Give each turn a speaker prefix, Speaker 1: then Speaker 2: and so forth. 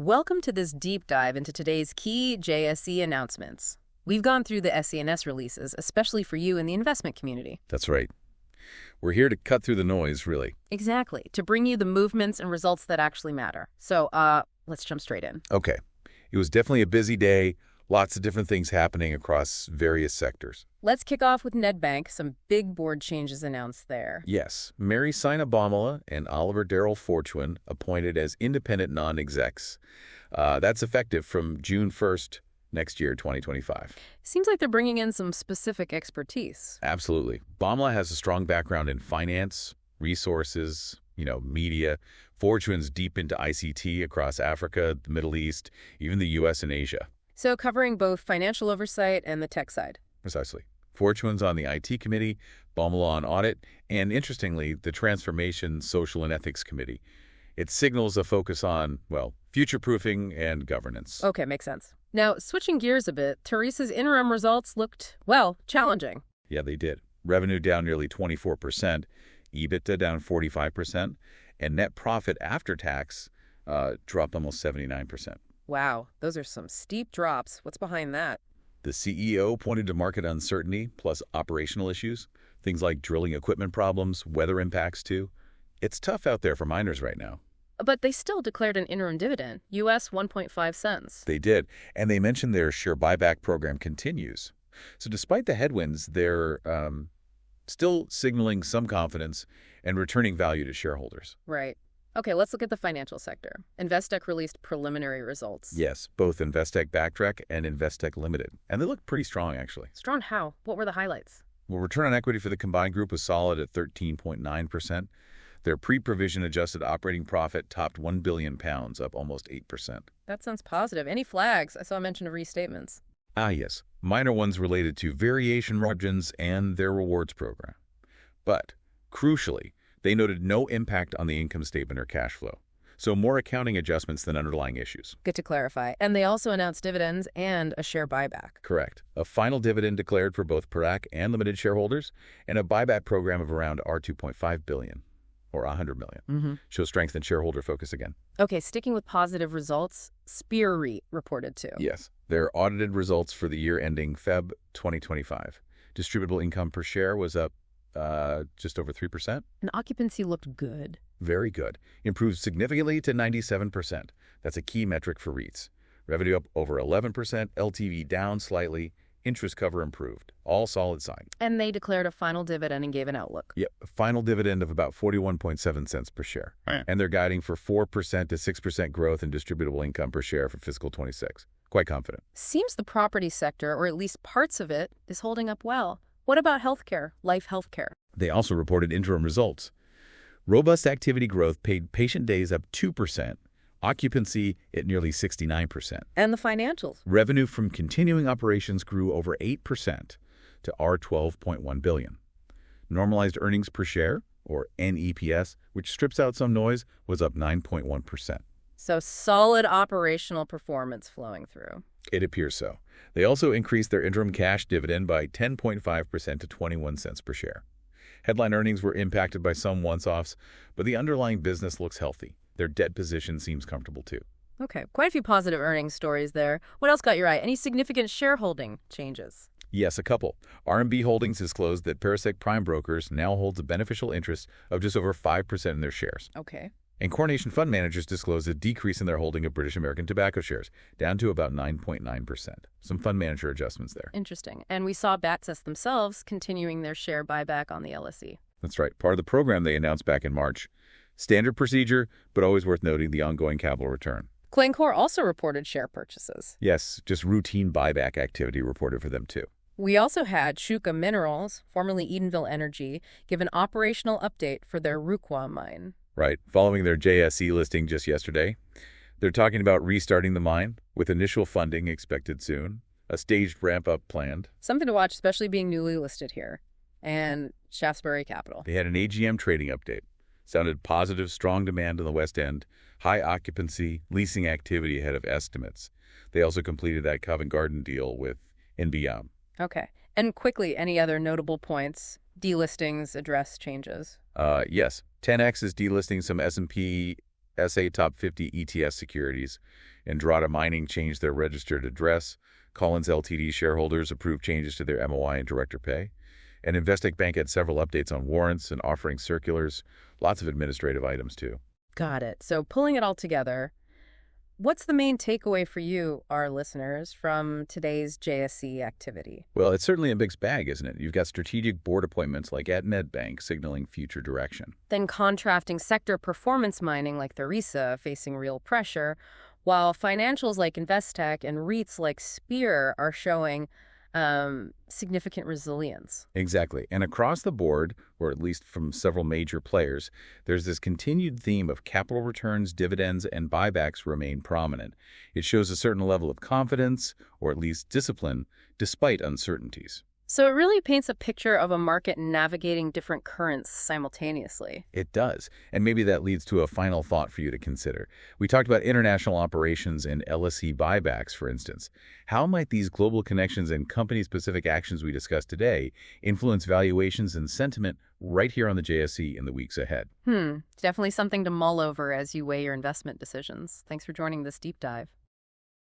Speaker 1: Welcome to this deep dive into today's key JSE announcements. We've gone through the SE&S releases, especially for you in the investment community.
Speaker 2: That's right. We're here to cut through the noise, really.
Speaker 1: Exactly, to bring you the movements and results that actually matter. So, let's jump straight in.
Speaker 2: Okay. It was definitely a busy day, lots of different things happening across various sectors.
Speaker 1: Let's kick off with Nedbank, some big board changes announced there.
Speaker 2: Yes, Mary Sina Bomala and Oliver Darrell Fortuin appointed as independent non-execs. That's effective from June 1st next year, 2025.
Speaker 1: Seems like they're bringing in some specific expertise.
Speaker 2: Absolutely. Bomala has a strong background in finance, resources, media. Fortuin's deep into ICT across Africa, the Middle East, even the U.S. and Asia.
Speaker 1: So covering both financial oversight and the tech side.
Speaker 2: Precisely. Fortune's on the IT committee, Bomala on audit, and interestingly, the Transformation, Social and Ethics Committee. It signals a focus on, future-proofing and governance.
Speaker 1: Okay, makes sense. Now, switching gears a bit, Teresa's interim results looked, challenging.
Speaker 2: Yeah, they did. Revenue down nearly 24%, EBITDA down 45%, and net profit after tax dropped almost 79%.
Speaker 1: Wow, those are some steep drops. What's behind that?
Speaker 2: The CEO pointed to market uncertainty plus operational issues, things like drilling equipment problems, weather impacts too. It's tough out there for miners right now.
Speaker 1: But they still declared an interim dividend, US 1.5 cents.
Speaker 2: They did, and they mentioned their share buyback program continues. So despite the headwinds, they're still signaling some confidence and returning value to shareholders.
Speaker 1: Right. Okay, let's look at the financial sector. Investec released preliminary results.
Speaker 2: Yes, both Investec Backtrack and Investec Limited. And they look pretty strong, actually.
Speaker 1: Strong how? What were the highlights?
Speaker 2: Well, return on equity for the combined group was solid at 13.9%. Their pre-provision adjusted operating profit topped £1 billion, up almost 8%.
Speaker 1: That sounds positive. Any flags? I saw a mention of restatements.
Speaker 2: Yes. Minor ones related to variation margins and their rewards program. But, crucially, they noted no impact on the income statement or cash flow. So more accounting adjustments than underlying issues.
Speaker 1: Good to clarify. And they also announced dividends and a share buyback.
Speaker 2: Correct. A final dividend declared for both Parak and limited shareholders, and a buyback program of around R2.5 billion, or $100 million. Shows strength and shareholder focus again.
Speaker 1: Okay, sticking with positive results, Spear REIT reported too.
Speaker 2: Yes. Their audited results for the year ending Feb 2025. Distributable income per share was up just over 3%.
Speaker 1: And occupancy looked good.
Speaker 2: Very good. Improved significantly to 97%. That's a key metric for REITs. Revenue up over 11%, LTV down slightly, interest cover improved. All solid signs.
Speaker 1: And they declared a final dividend and gave an outlook.
Speaker 2: Yep, a final dividend of about 41.7 cents per share. Right. And they're guiding for 4% to 6% growth in distributable income per share for fiscal 26. Quite confident.
Speaker 1: Seems the property sector, or at least parts of it, is holding up well. What about healthcare, Life Healthcare?
Speaker 2: They also reported interim results. Robust activity growth paid patient days up 2%, occupancy at nearly 69%.
Speaker 1: And the financials?
Speaker 2: Revenue from continuing operations grew over 8% to R12.1 billion. Normalized earnings per share, or NEPS, which strips out some noise, was up 9.1%.
Speaker 1: So solid operational performance flowing through.
Speaker 2: It appears so. They also increased their interim cash dividend by 10.5% to 21 cents per share. Headline earnings were impacted by some once-offs, but the underlying business looks healthy. Their debt position seems comfortable too.
Speaker 1: Okay, quite a few positive earnings stories there. What else got your eye? Any significant shareholding changes?
Speaker 2: Yes, a couple. RMB Holdings disclosed that Parasec Prime Brokers now holds a beneficial interest of just over 5% in their shares.
Speaker 1: Okay.
Speaker 2: And Coronation Fund Managers disclosed a decrease in their holding of British American Tobacco shares, down to about 9.9%. Some fund manager adjustments there.
Speaker 1: Interesting. And we saw BATSS themselves continuing their share buyback on the LSE.
Speaker 2: That's right. Part of the program they announced back in March. Standard procedure, but always worth noting the ongoing capital return.
Speaker 1: Glencore also reported share purchases.
Speaker 2: Yes, just routine buyback activity reported for them too.
Speaker 1: We also had Shuka Minerals, formerly Edenville Energy, give an operational update for their Rukwa mine.
Speaker 2: Right. Following their JSE listing just yesterday, they're talking about restarting the mine with initial funding expected soon, a staged ramp-up planned.
Speaker 1: Something to watch, especially being newly listed here. And Shaftesbury Capital.
Speaker 2: They had an AGM trading update. Sounded positive, strong demand in the West End, high occupancy, leasing activity ahead of estimates. They also completed that Covent Garden deal with NBM.
Speaker 1: Okay. And quickly, any other notable points? Delistings, address changes?
Speaker 2: Yes. 10X is delisting some S&P SA Top 50 ETS securities, Andrada Mining changed their registered address, Collins Ltd shareholders approved changes to their MOI and director pay, and Investec Bank had several updates on warrants and offering circulars, lots of administrative items too.
Speaker 1: Got it. So pulling it all together, what's the main takeaway for you, our listeners, from today's JSE activity?
Speaker 2: Well, it's certainly a mixed bag, isn't it? You've got strategic board appointments like at Nedbank signaling future direction.
Speaker 1: Then contrasting sector performance mining like Theresa facing real pressure, while financials like Investec and REITs like Spear are showing significant resilience.
Speaker 2: Exactly. And across the board, or at least from several major players, there's this continued theme of capital returns, dividends, and buybacks remain prominent. It shows a certain level of confidence, or at least discipline, despite uncertainties.
Speaker 1: So it really paints a picture of a market navigating different currents simultaneously.
Speaker 2: It does. And maybe that leads to a final thought for you to consider. We talked about international operations and LSE buybacks, for instance. How might these global connections and company-specific actions we discussed today influence valuations and sentiment right here on the JSE in the weeks ahead?
Speaker 1: Definitely something to mull over as you weigh your investment decisions. Thanks for joining this deep dive.